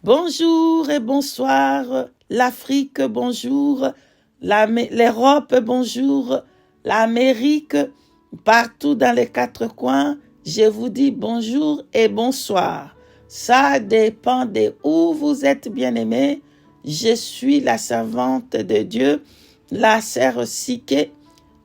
Bonjour et bonsoir, l'Afrique, bonjour, l'Europe, bonjour, l'Amérique, partout dans les quatre coins, je vous dis bonjour et bonsoir. Ça dépend de où vous êtes, bien-aimés. Je suis la servante de Dieu, la sœur Siké,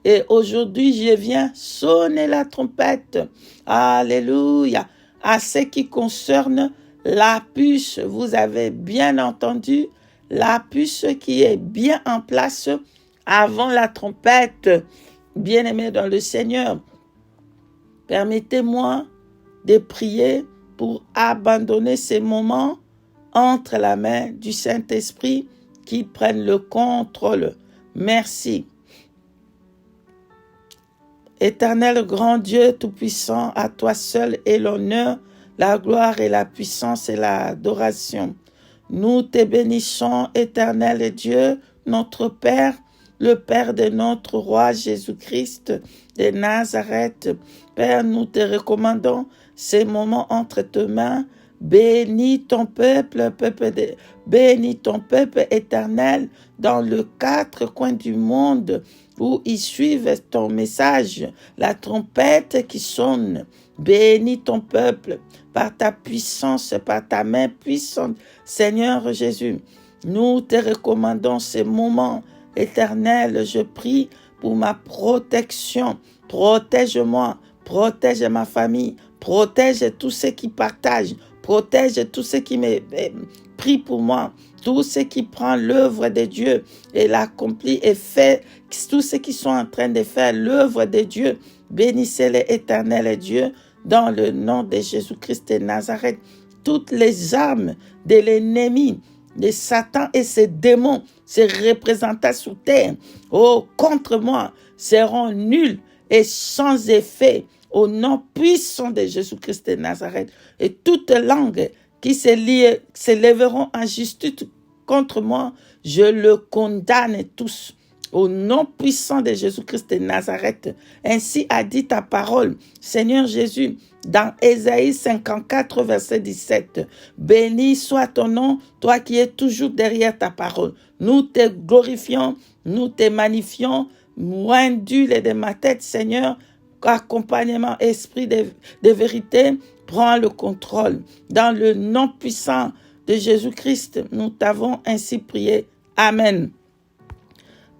et aujourd'hui je viens sonner la trompette. Alléluia. À ce qui concerne la puce, vous avez bien entendu, la puce qui est bien en place avant la trompette. Bien-aimés dans le Seigneur, permettez-moi de prier pour abandonner ces moments entre la main du Saint-Esprit qui prenne le contrôle. Merci. Éternel grand Dieu Tout-Puissant, à toi seul est l'honneur, la gloire et la puissance et l'adoration. Nous te bénissons, éternel Dieu, notre Père, le Père de notre Roi Jésus-Christ de Nazareth. Père, nous te recommandons ces moments entre tes mains. Bénis ton peuple, bénis ton peuple éternel dans les quatre coins du monde où ils suivent ton message, la trompette qui sonne. Bénis ton peuple par ta puissance, par ta main puissante. Seigneur Jésus, nous te recommandons ces moments éternels. Je prie pour ma protection. Protège-moi, protège ma famille, protège tous ceux qui partagent, protège tous ceux qui me prient pour moi, tous ceux qui prennent l'œuvre de Dieu et l'accomplit et fait, tous ceux qui sont en train de faire l'œuvre de Dieu. Bénissez-les, éternel Dieu, dans le nom de Jésus-Christ de Nazareth. Toutes les armes de l'ennemi, de Satan et ses démons, ses représentants sous terre, contre moi, seront nuls et sans effet au nom puissant de Jésus-Christ de Nazareth. Et toute langue qui s'élèveront en justice contre moi, je le condamne tous. Au nom puissant de Jésus-Christ de Nazareth. Ainsi a dit ta parole, Seigneur Jésus, dans Ésaïe 54, verset 17. Béni soit ton nom, toi qui es toujours derrière ta parole. Nous te glorifions, nous te magnifions, moindule de ma tête, Seigneur, accompagnement, esprit de vérité, prends le contrôle. Dans le nom puissant de Jésus-Christ, nous t'avons ainsi prié. Amen.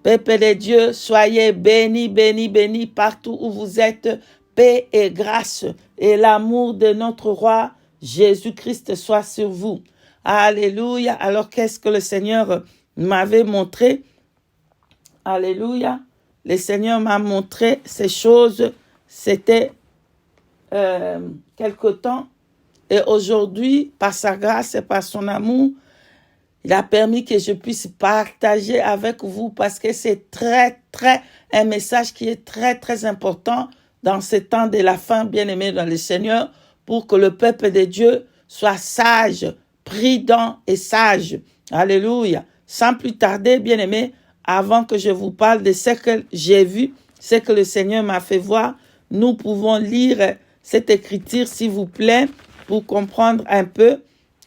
Peuple de Dieu, soyez bénis, bénis, bénis partout où vous êtes. Paix et grâce et l'amour de notre roi Jésus-Christ soit sur vous. Alléluia. Alors qu'est-ce que le Seigneur m'avait montré? Alléluia. Le Seigneur m'a montré ces choses. C'était quelque temps. Et aujourd'hui, par sa grâce et par son amour, il a permis que je puisse partager avec vous parce que c'est un message qui est très important dans ce temps de la fin, bien-aimés dans le Seigneur, pour que le peuple de Dieu soit sage, prudent et sage. Alléluia. Sans plus tarder, bien-aimés, avant que je vous parle de ce que j'ai vu, ce que le Seigneur m'a fait voir, nous pouvons lire cette écriture, s'il vous plaît, pour comprendre un peu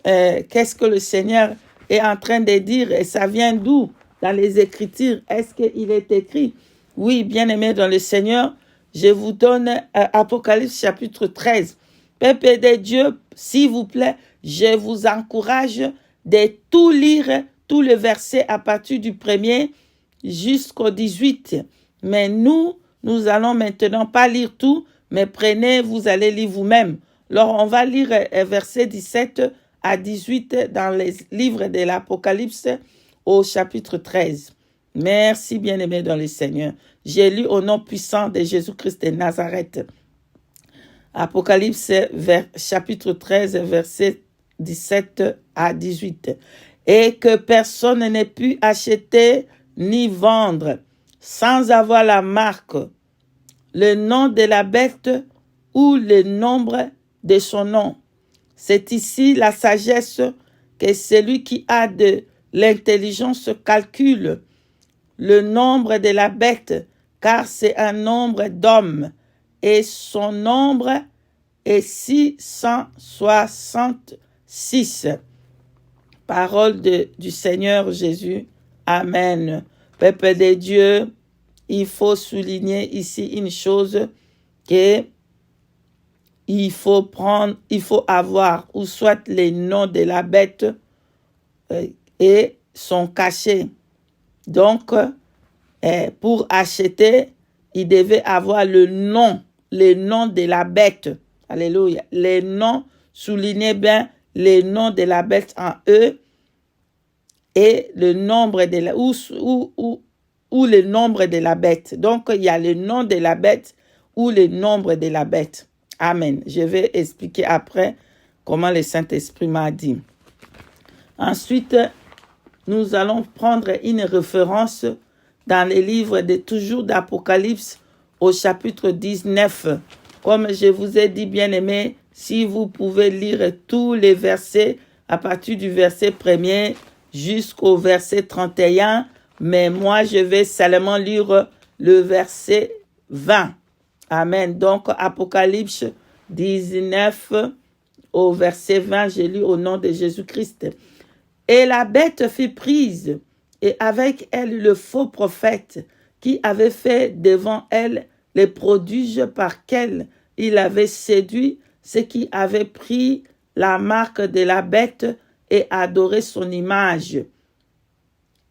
qu'est-ce que le Seigneur est en train de dire, et ça vient d'où? Dans les Écritures. Est-ce qu'il est écrit? Oui, bien-aimés dans le Seigneur, je vous donne Apocalypse chapitre 13. Peuple de Dieu, s'il vous plaît, je vous encourage de tout lire, tous les versets à partir du 1er jusqu'au 18. Mais nous allons maintenant pas lire tout, mais prenez, vous allez lire vous-même. Alors, on va lire versets 17 à 18 dans les livres de l'Apocalypse au chapitre 13. Merci, bien-aimés dans le Seigneur. J'ai lu au nom puissant de Jésus-Christ de Nazareth. Apocalypse chapitre 13, versets 17 à 18. Et que personne n'ait pu acheter ni vendre sans avoir la marque, le nom de la bête ou le nombre de son nom. C'est ici la sagesse que celui qui a de l'intelligence calcule le nombre de la bête, car c'est un nombre d'hommes, et son nombre est 666. Parole du Seigneur Jésus. Amen. Peuple de Dieu, il faut souligner ici une chose que il faut avoir ou soit les noms de la bête et son cachet. Donc, pour acheter, il devait avoir le nom de la bête. Alléluia. Les noms, soulignez bien les noms de la bête en E et le nombre de la, ou le nombre de la bête. Donc, il y a le nom de la bête ou le nombre de la bête. Amen. Je vais expliquer après comment le Saint-Esprit m'a dit. Ensuite, nous allons prendre une référence dans les livres toujours d'Apocalypse au chapitre 19. Comme je vous ai dit, bien-aimés, si vous pouvez lire tous les versets à partir du verset 1er jusqu'au verset 31, mais moi, je vais seulement lire le verset 20. Amen. Donc, Apocalypse 19 au verset 20, j'ai lu au nom de Jésus-Christ. Et la bête fut prise, et avec elle le faux prophète, qui avait fait devant elle les prodiges par lesquels il avait séduit ceux qui avaient pris la marque de la bête et adoré son image.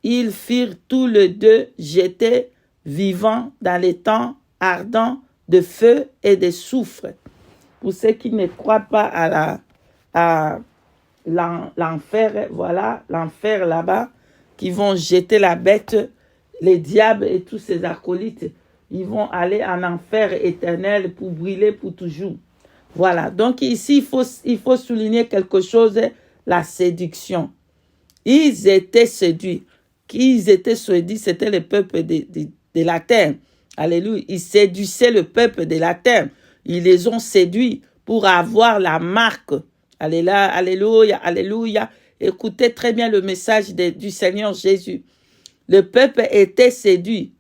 Ils furent tous les deux jetés vivants dans les temps ardents de feu et de soufre. Pour ceux qui ne croient pas à l'enfer, voilà, l'enfer là-bas, qui vont jeter la bête, les diables et tous ces acolytes, ils vont aller en enfer éternel pour brûler pour toujours. Voilà, donc ici, il faut souligner quelque chose, la séduction. Ils étaient séduits. Qui ils étaient séduits, c'était le peuple de la terre. Alléluia. Ils séduisaient le peuple de la terre. Ils les ont séduits pour avoir la marque. Alléluia, alléluia. Écoutez très bien le message du Seigneur Jésus. Le peuple était séduit.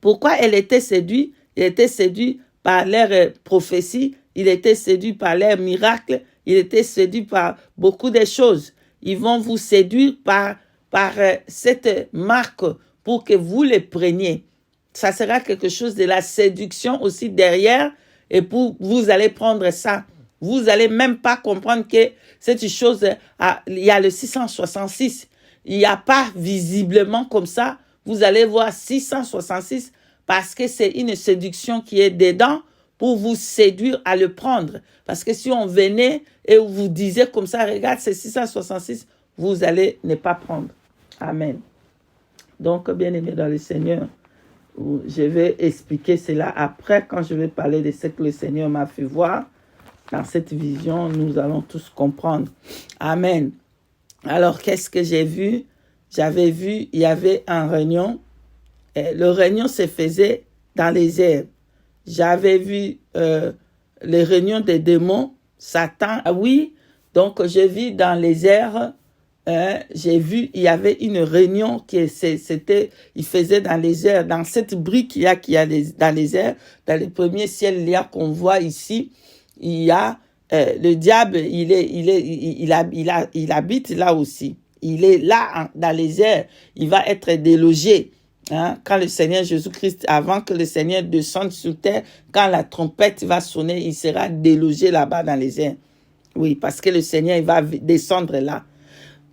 Pourquoi il était séduit? Il était séduit par leurs prophéties. Il était séduit par leurs miracles. Il était séduit par beaucoup de choses. Ils vont vous séduire par cette marque pour que vous les preniez. Ça sera quelque chose de la séduction aussi derrière et vous allez prendre ça. Vous n'allez même pas comprendre que cette chose, il y a le 666. Il n'y a pas visiblement comme ça. Vous allez voir 666 parce que c'est une séduction qui est dedans pour vous séduire à le prendre. Parce que si on venait et vous disait comme ça, regarde, c'est 666, vous allez ne pas prendre. Amen. Donc, bien-aimés dans le Seigneur, je vais expliquer cela après quand je vais parler de ce que le Seigneur m'a fait voir. Dans cette vision, nous allons tous comprendre. Amen. Alors, qu'est-ce que j'ai vu? J'avais vu, il y avait un réunion. Le réunion se faisait dans les airs. J'avais vu les réunions des démons, Satan. Oui, donc j'ai vu dans les airs, j'ai vu, il y avait une réunion qui il faisait dans les airs, dans cette brique qu'il y a dans les airs, dans le premier ciel, il y a qu'on voit ici, il y a le diable, il habite là aussi. Il est là dans les airs, il va être délogé. Quand le Seigneur Jésus-Christ, avant que le Seigneur descende sur terre, quand la trompette va sonner, il sera délogé là-bas dans les airs. Oui, parce que le Seigneur, il va descendre là.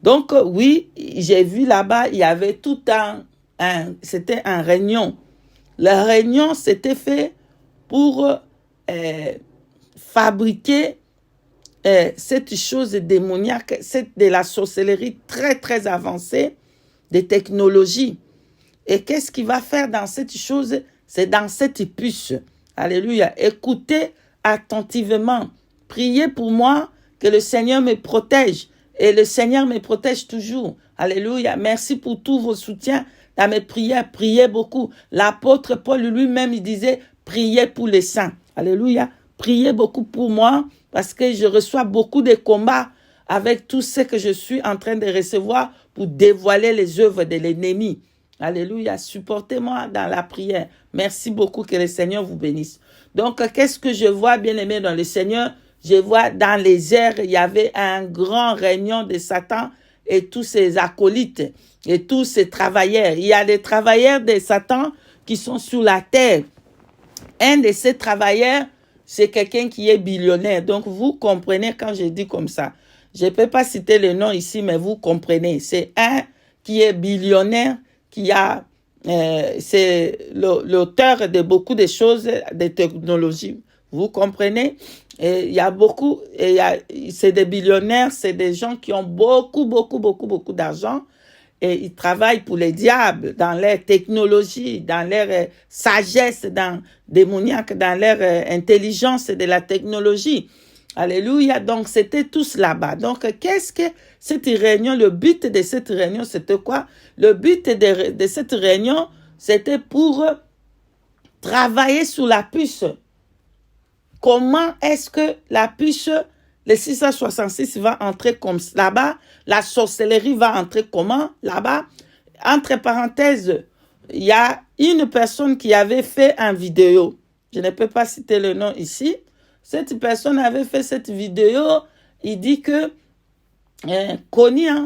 Donc, oui, j'ai vu là-bas, il y avait tout c'était un réunion. La réunion, c'était fait pour fabriquer cette chose démoniaque, c'est de la sorcellerie très, très avancée, des technologies. Et qu'est-ce qu'il va faire dans cette chose? C'est dans cette puce. Alléluia. Écoutez attentivement. Priez pour moi que le Seigneur me protège. Et le Seigneur me protège toujours. Alléluia. Merci pour tous vos soutiens dans mes prières. Priez beaucoup. L'apôtre Paul lui-même, il disait, priez pour les saints. Alléluia. Priez beaucoup pour moi parce que je reçois beaucoup de combats avec tout ce que je suis en train de recevoir pour dévoiler les œuvres de l'ennemi. Alléluia. Supportez-moi dans la prière. Merci beaucoup. Que le Seigneur vous bénisse. Donc, qu'est-ce que je vois, bien-aimé, dans le Seigneur? Je vois dans les airs, il y avait un grand réunion de Satan et tous ses acolytes et tous ses travailleurs. Il y a des travailleurs de Satan qui sont sur la terre. Un de ces travailleurs, c'est quelqu'un qui est billionnaire. Donc, vous comprenez quand je dis comme ça. Je ne peux pas citer le nom ici, mais vous comprenez. C'est un qui est billionnaire, c'est l'auteur de beaucoup de choses, de technologies. Vous comprenez? Et il y a beaucoup, c'est des billionnaires, c'est des gens qui ont beaucoup d'argent. Et ils travaillent pour les diables dans leur technologie, dans leur sagesse, dans démoniaque, dans leur intelligence de la technologie. Alléluia. Donc, c'était tous là-bas. Donc, qu'est-ce que cette réunion, le but de cette réunion, c'était quoi? Le but de cette réunion, c'était pour travailler sur la puce. Comment est-ce que la puce, le 666 va entrer comme là-bas? La sorcellerie va entrer comment là-bas? Entre parenthèses, il y a une personne qui avait fait une vidéo. Je ne peux pas citer le nom ici. Cette personne avait fait cette vidéo. Il dit que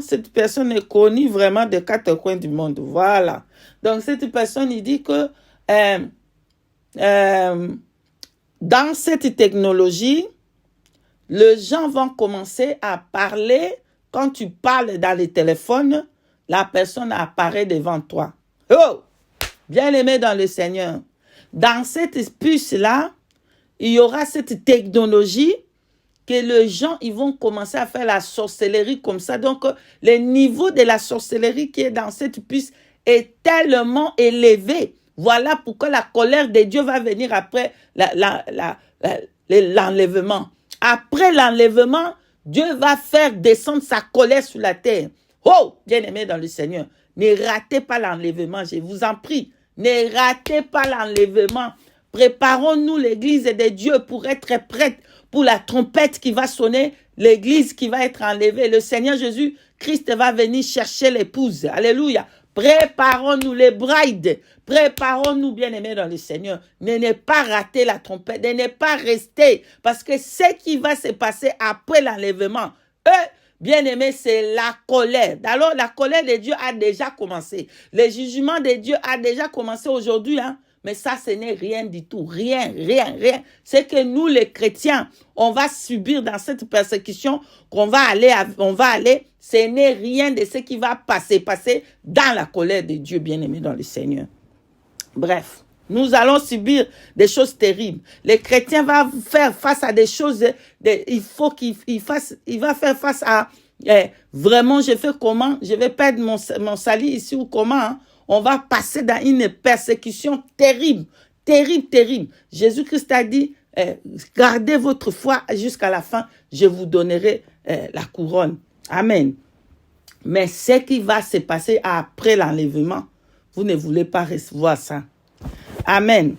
cette personne est connue vraiment des quatre coins du monde. Voilà. Donc, cette personne, il dit que dans cette technologie, les gens vont commencer à parler. Quand tu parles dans le téléphone, la personne apparaît devant toi. Oh! Bien-aimé dans le Seigneur. Dans cette puce-là, il y aura cette technologie que les gens ils vont commencer à faire la sorcellerie comme ça. Donc, le niveau de la sorcellerie qui est dans cette puce est tellement élevé. Voilà pourquoi la colère de Dieu va venir après l'enlèvement. Après l'enlèvement, Dieu va faire descendre sa colère sur la terre. Oh, bien-aimé dans le Seigneur, ne ratez pas l'enlèvement, je vous en prie. Ne ratez pas l'enlèvement. Préparons-nous l'église de Dieu pour être prête pour la trompette qui va sonner, l'église qui va être enlevée. Le Seigneur Jésus-Christ va venir chercher l'épouse. Alléluia. Préparons-nous les brides. Préparons-nous, bien-aimés dans le Seigneur. Ne pas rater la trompette. Ne pas rester. Parce que ce qui va se passer après l'enlèvement, bien-aimés, c'est la colère. Alors, la colère de Dieu a déjà commencé. Le jugement de Dieu a déjà commencé aujourd'hui, hein. Mais ça, ce n'est rien du tout. Rien. C'est que nous, les chrétiens, on va subir dans cette persécution qu'on va aller, ce n'est rien de ce qui va passer dans la colère de Dieu, bien-aimé dans le Seigneur. Bref, nous allons subir des choses terribles. Les chrétiens vont faire face à des choses, il va faire face à, vraiment, je fais comment? Je vais perdre mon salut ici ou comment, hein? On va passer dans une persécution terrible. Jésus-Christ a dit, gardez votre foi jusqu'à la fin, je vous donnerai la couronne. Amen. Mais ce qui va se passer après l'enlèvement, vous ne voulez pas recevoir ça. Amen.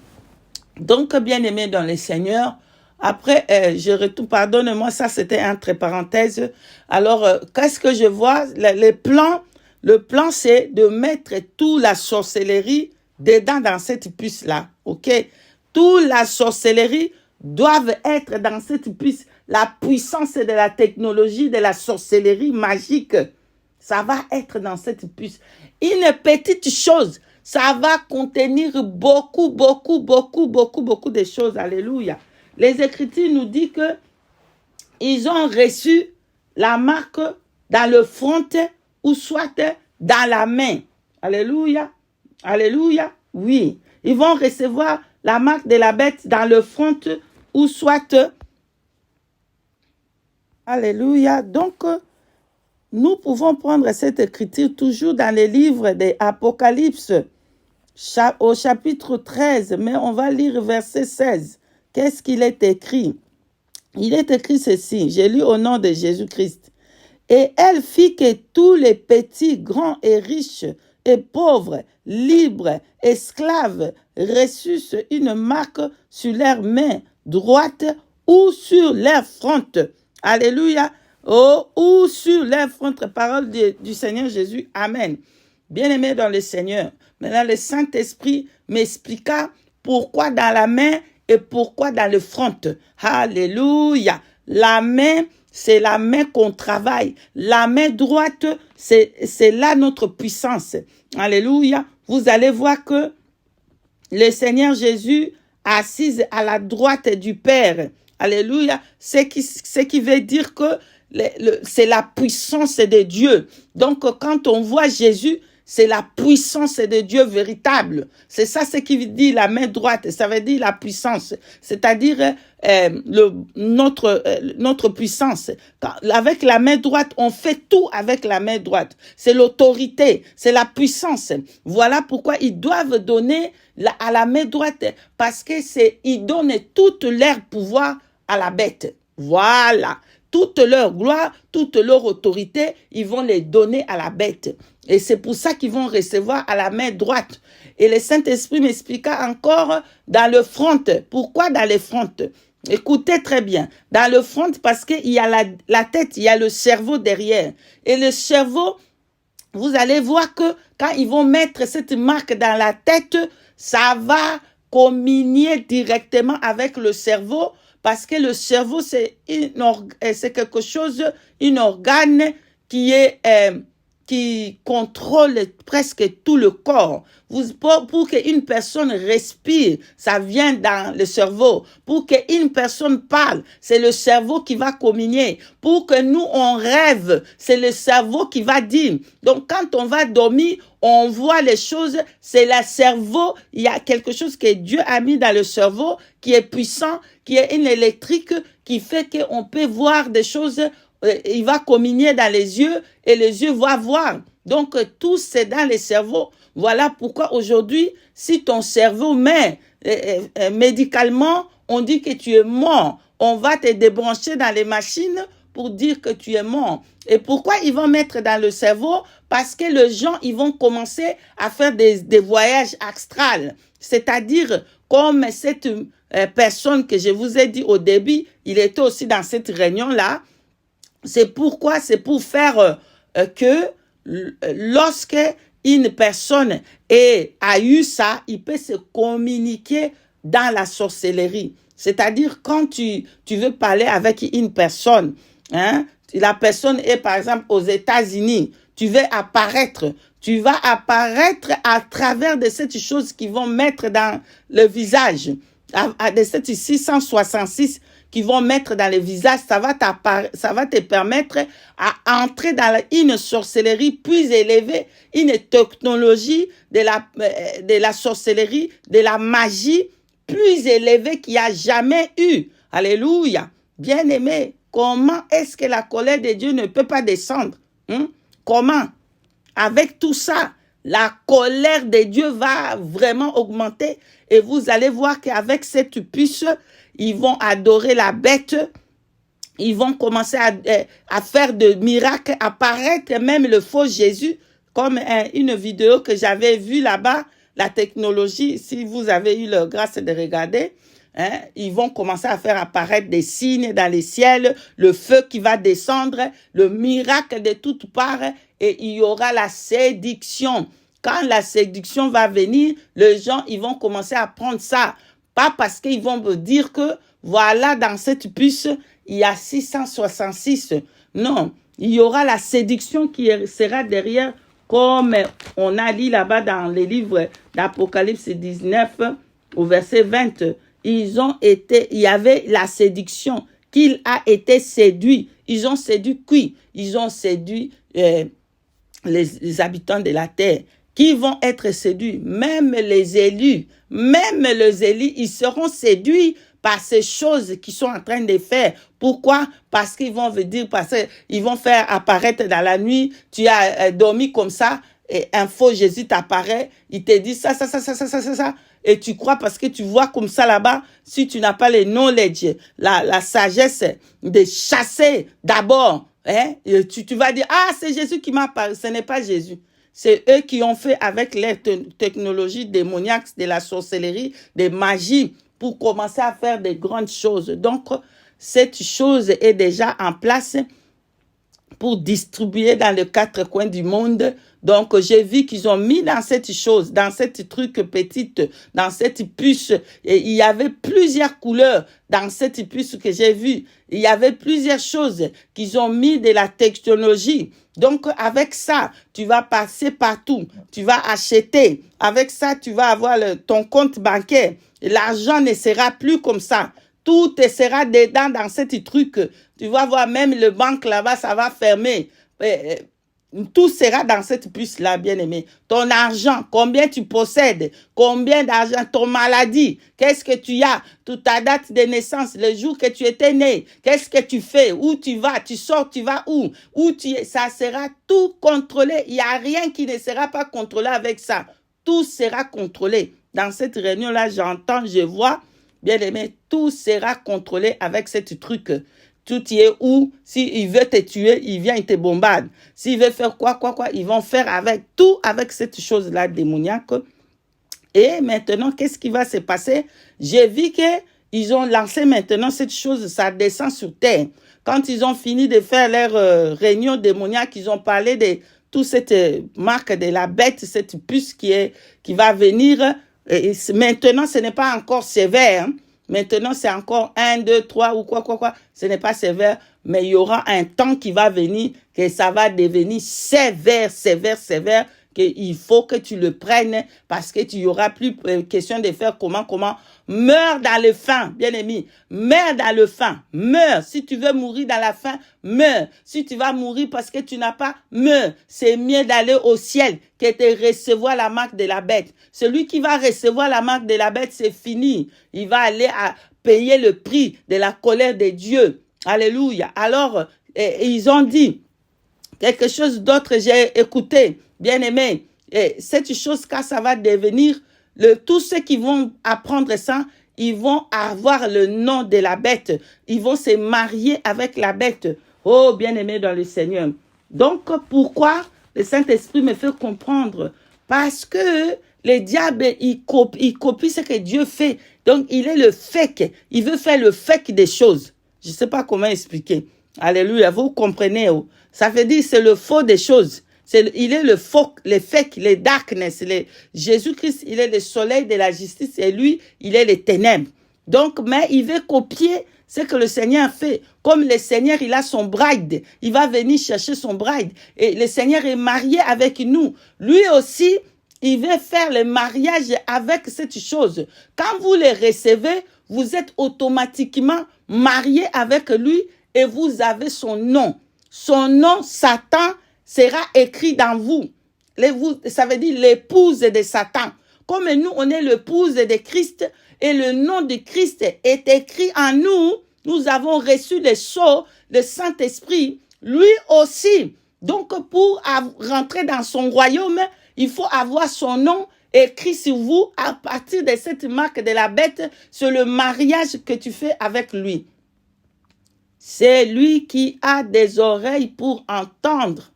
Donc, bien-aimés dans le Seigneur, après, je retourne, pardonne-moi, ça c'était entre parenthèses. Alors, qu'est-ce que je vois? Le plan, c'est de mettre toute la sorcellerie dedans dans cette puce-là. OK? Toute la sorcellerie doit être dans cette puce. La puissance de la technologie, de la sorcellerie magique, ça va être dans cette puce. Une petite chose, ça va contenir beaucoup de choses. Alléluia. Les Écritures nous disent que ils ont reçu la marque dans le front ou soit dans la main. Alléluia. Alléluia. Oui. Ils vont recevoir la marque de la bête dans le front ou soit. Alléluia. Donc, nous pouvons prendre cette écriture toujours dans les livres de Apocalypse, au chapitre 13, mais on va lire verset 16. Qu'est-ce qu'il est écrit? Il est écrit ceci, j'ai lu au nom de Jésus-Christ. Et elle fit que tous les petits, grands et riches et pauvres, libres, esclaves, reçussent une marque sur leur main droite ou sur leur front. Alléluia. Oh, ou sur leur front. Parole du Seigneur Jésus. Amen. Bien-aimés dans le Seigneur. Maintenant, le Saint-Esprit m'expliqua pourquoi dans la main et pourquoi dans le front. Alléluia. La main, c'est la main qu'on travaille. La main droite, c'est là notre puissance. Alléluia. Vous allez voir que le Seigneur Jésus assise à la droite du Père. Alléluia. Ce qui veut dire que c'est la puissance de Dieu. Donc, quand on voit Jésus, c'est la puissance de Dieu véritable. C'est ça ce qui dit la main droite. Ça veut dire la puissance. C'est-à-dire notre puissance. Avec la main droite, on fait tout avec la main droite. C'est l'autorité, c'est la puissance. Voilà pourquoi ils doivent donner à la main droite, parce que ils donnent toute leur pouvoir à la bête. Voilà. Toute leur gloire, toute leur autorité, ils vont les donner à la bête. Et c'est pour ça qu'ils vont recevoir à la main droite. Et le Saint-Esprit m'expliqua encore dans le front. Pourquoi dans le front? Écoutez très bien. Dans le front, parce qu'il y a la tête, il y a le cerveau derrière. Et le cerveau, vous allez voir que quand ils vont mettre cette marque dans la tête, ça va communier directement avec le cerveau, parce que le cerveau, c'est quelque chose, un organe qui contrôle presque tout le corps. Pour qu'une personne respire, ça vient dans le cerveau. Pour qu'une personne parle, c'est le cerveau qui va communier. Pour que nous, on rêve, c'est le cerveau qui va dire. Donc, quand on va dormir, on voit les choses, c'est le cerveau. Il y a quelque chose que Dieu a mis dans le cerveau qui est puissant, qui est une électrique, qui fait qu'on peut voir des choses. Il va communier dans les yeux et les yeux vont voir. Donc, tout c'est dans les cerveaux. Voilà pourquoi aujourd'hui, si ton cerveau met médicalement, on dit que tu es mort. On va te débrancher dans les machines pour dire que tu es mort. Et pourquoi ils vont mettre dans le cerveau? Parce que les gens, ils vont commencer à faire des voyages astrales. C'est-à-dire, comme cette personne que je vous ai dit au début, il était aussi dans cette réunion-là. C'est pourquoi, c'est pour faire que lorsque une personne a eu ça, il peut se communiquer dans la sorcellerie. C'est-à-dire quand tu veux parler avec une personne, hein, la personne est par exemple aux États-Unis, tu veux apparaître, tu vas apparaître à travers de ces choses qu'ils vont mettre dans le visage, de cette 666 qui vont mettre dans le visage, ça va te permettre à entrer dans une sorcellerie plus élevée, une technologie de la sorcellerie, de la magie plus élevée qu'il n'y a jamais eu. Alléluia. Bien-aimé, comment est-ce que la colère de Dieu ne peut pas descendre? Comment? Avec tout ça, la colère de Dieu va vraiment augmenter et vous allez voir qu'avec cette puce, ils vont adorer la bête, ils vont commencer à faire de miracles, apparaître même le faux Jésus, comme une vidéo que j'avais vue là-bas, la technologie, si vous avez eu la grâce de regarder, hein, ils vont commencer à faire apparaître des signes dans les ciels, le feu qui va descendre, le miracle de toutes parts, et il y aura la séduction. Quand la séduction va venir, les gens, ils vont commencer à prendre ça. Pas parce qu'ils vont me dire que, voilà, dans cette puce, il y a 666. Non, il y aura la séduction qui sera derrière, comme on a lu là-bas dans les livres d'Apocalypse 19, au verset 20. Il y avait la séduction, qu'il a été séduit. Ils ont séduit qui? Ils ont séduit les habitants de la terre. Qui vont être séduits, même les élus, ils seront séduits par ces choses qu'ils sont en train de faire. Pourquoi? Parce qu'ils vont dire, parce qu'ils vont faire apparaître dans la nuit, tu as dormi comme ça, et un faux Jésus t'apparaît, il te dit ça, et tu crois parce que tu vois comme ça là-bas, si tu n'as pas le knowledge, la sagesse de chasser d'abord, hein, tu vas dire, ah, c'est Jésus qui m'a parlé, ce n'est pas Jésus. C'est eux qui ont fait avec les technologies démoniaques, de la sorcellerie, des magies, pour commencer à faire des grandes choses. Donc, cette chose est déjà en place pour distribuer dans les 4 coins du monde. Donc, j'ai vu qu'ils ont mis dans cette chose, dans cette truc petite, dans cette puce, et il y avait plusieurs couleurs dans cette puce que j'ai vue. Il y avait plusieurs choses qu'ils ont mis de la technologie. Donc, avec ça, tu vas passer partout. Tu vas acheter. Avec ça, tu vas avoir ton compte bancaire. L'argent ne sera plus comme ça. Tout te sera dedans dans cette truc. Tu vas voir même le banque là-bas, ça va fermer. Tout sera dans cette puce-là, bien-aimé. Ton argent, combien tu possèdes, combien d'argent, ton maladie, qu'est-ce que tu as, toute ta date de naissance, le jour que tu étais né, qu'est-ce que tu fais, où tu vas, tu sors, tu vas où tu es, ça sera tout contrôlé. Il n'y a rien qui ne sera pas contrôlé avec ça. Tout sera contrôlé. Dans cette réunion-là, j'entends, je vois, bien-aimé, tout sera contrôlé avec ce truc. Tout y est où, s'il veut te tuer, il vient, il te bombarde. S'il veut faire quoi, ils vont faire avec tout, avec cette chose-là démoniaque. Et maintenant, qu'est-ce qui va se passer? J'ai vu qu'ils ont lancé maintenant cette chose, ça descend sur terre. Quand ils ont fini de faire leur réunion démoniaque, ils ont parlé de toute cette marque de la bête, cette puce qui va venir. Et maintenant, ce n'est pas encore sévère. Hein? Maintenant, c'est encore 1, 2, 3 ou quoi. Ce n'est pas sévère, mais il y aura un temps qui va venir que ça va devenir sévère, qu'il faut que tu le prennes parce que tu n'y auras plus question de faire comment. Meurs dans le faim, bien-aimé. Meurs dans le faim. Meurs. Si tu veux mourir dans la faim, meurs. Si tu vas mourir parce que tu n'as pas, meurs. C'est mieux d'aller au ciel que de recevoir la marque de la bête. Celui qui va recevoir la marque de la bête, c'est fini. Il va aller à payer le prix de la colère de Dieu. Alléluia. Alors, ils ont dit quelque chose d'autre, j'ai écouté, bien aimé. Et cette chose, quand ça va devenir, tous ceux qui vont apprendre ça, ils vont avoir le nom de la bête. Ils vont se marier avec la bête. Oh, bien aimé dans le Seigneur. Donc, pourquoi le Saint-Esprit me fait comprendre? Parce que le diable, il copie ce que Dieu fait. Donc, il est le fake. Il veut faire le fake des choses. Je ne sais pas comment expliquer. Alléluia, vous comprenez. Oh. Ça veut dire c'est le faux des choses. Il est le faux, le fake, le darkness. Jésus-Christ, il est le soleil de la justice et lui, il est les ténèbres. Donc, mais il veut copier ce que le Seigneur fait. Comme le Seigneur, il a son bride. Il va venir chercher son bride. Et le Seigneur est marié avec nous. Lui aussi, il veut faire le mariage avec cette chose. Quand vous le recevez, vous êtes automatiquement marié avec lui et vous avez son nom. Son nom, Satan, sera écrit dans vous. Ça veut dire l'épouse de Satan. Comme nous, on est l'épouse de Christ et le nom de Christ est écrit en nous, nous avons reçu le sceau, le Saint-Esprit, lui aussi. Donc, pour rentrer dans son royaume, il faut avoir son nom écrit sur vous à partir de cette marque de la bête, sur le mariage que tu fais avec lui. C'est lui qui a des oreilles pour entendre.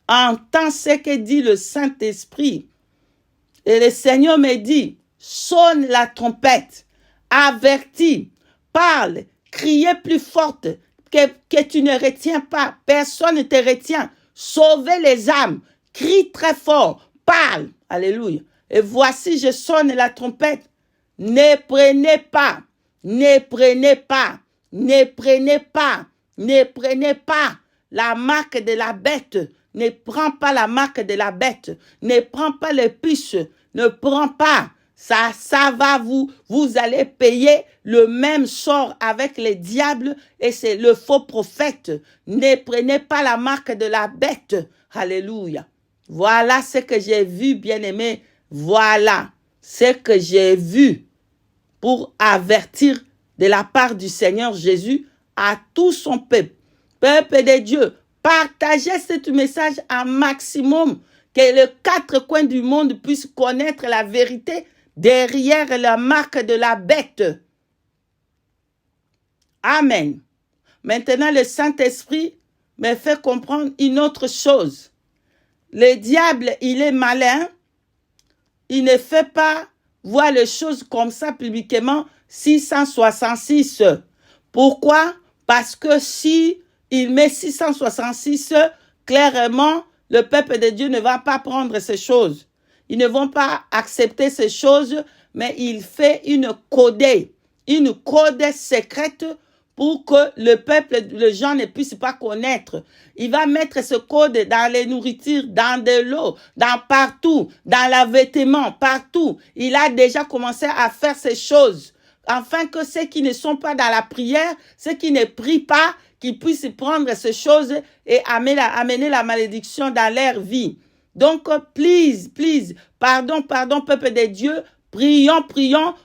Entends ce que dit le Saint-Esprit. Et le Seigneur me dit, sonne la trompette, avertis, parle, criez plus forte, que tu ne retiens pas, personne ne te retient. Sauvez les âmes, crie très fort, parle. Alléluia. Et voici, je sonne la trompette. Ne prenez pas, ne prenez pas, ne prenez pas, ne prenez pas la marque de la bête. Ne prends pas la marque de la bête. Ne prends pas les puces. Ne prends pas. Ça va vous allez payer le même sort avec les diables et c'est le faux prophète. Ne prenez pas la marque de la bête. Alléluia. Voilà ce que j'ai vu, bien-aimé. Voilà ce que j'ai vu pour avertir de la part du Seigneur Jésus à tout son peuple. Peuple de Dieu, partagez ce message un maximum, que les 4 coins du monde puissent connaître la vérité derrière la marque de la bête. Amen. Maintenant, le Saint-Esprit me fait comprendre une autre chose. Le diable, il est malin. Il ne fait pas voir les choses comme ça publiquement 666. Pourquoi? Parce que si il met 666, clairement, le peuple de Dieu ne va pas prendre ces choses. Ils ne vont pas accepter ces choses, mais il fait une code secrète pour que le peuple, les gens ne puissent pas connaître. Il va mettre ce code dans les nourritures, dans de l'eau, dans partout, dans les vêtements, partout. Il a déjà commencé à faire ces choses, afin que ceux qui ne sont pas dans la prière, ceux qui ne prient pas, qu'ils puissent prendre ces choses et amener la malédiction dans leur vie. Donc, please, pardon, peuple de Dieu, prions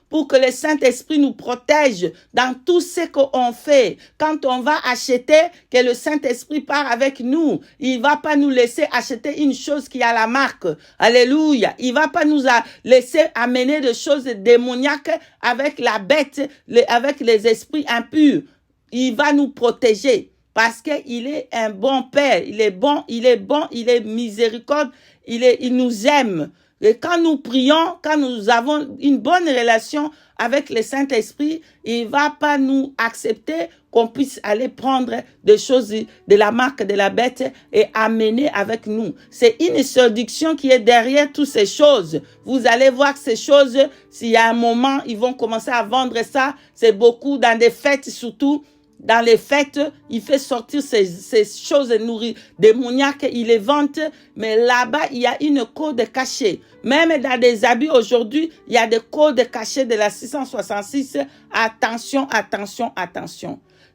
pour que le Saint-Esprit nous protège dans tout ce qu'on fait. Quand on va acheter, que le Saint-Esprit part avec nous. Il va pas nous laisser acheter une chose qui a la marque. Alléluia. Il va pas nous laisser amener des choses démoniaques avec la bête, avec les esprits impurs. Il va nous protéger parce qu'il est un bon Père. Il est bon, il est miséricorde, il nous aime. Et quand nous prions, quand nous avons une bonne relation avec le Saint-Esprit, il ne va pas nous accepter qu'on puisse aller prendre des choses de la marque de la bête et amener avec nous. C'est une séduction qui est derrière toutes ces choses. Vous allez voir que ces choses, s'il y a un moment, ils vont commencer à vendre ça. C'est beaucoup dans des fêtes surtout. Dans les fêtes, il fait sortir ces choses démoniaques, il les vante, mais là-bas, il y a une code cachée. Même dans des habits aujourd'hui, il y a des codes cachés de la 666. Attention.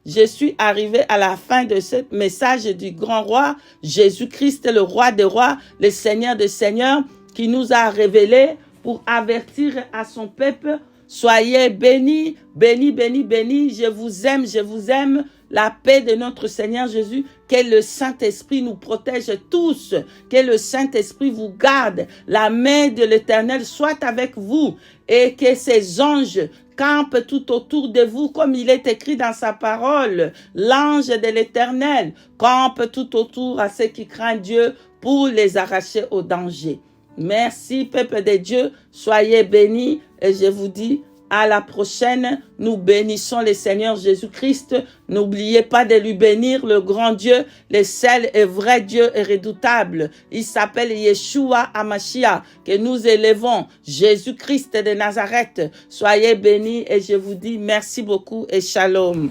Je suis arrivé à la fin de ce message du grand roi, Jésus-Christ, le roi des rois, le Seigneur des seigneurs, qui nous a révélé pour avertir à son peuple. Soyez bénis, bénis. Je vous aime. La paix de notre Seigneur Jésus, que le Saint-Esprit nous protège tous, que le Saint-Esprit vous garde, la main de l'Éternel soit avec vous et que ses anges campent tout autour de vous comme il est écrit dans sa parole. L'ange de l'Éternel campe tout autour à ceux qui craignent Dieu pour les arracher au danger. Merci, peuple de Dieu. Soyez bénis et je vous dis à la prochaine. Nous bénissons le Seigneur Jésus-Christ. N'oubliez pas de lui bénir, le grand Dieu, le seul et vrai Dieu et redoutable. Il s'appelle Yeshua Hamashia, que nous élevons. Jésus-Christ de Nazareth. Soyez bénis et je vous dis merci beaucoup et shalom.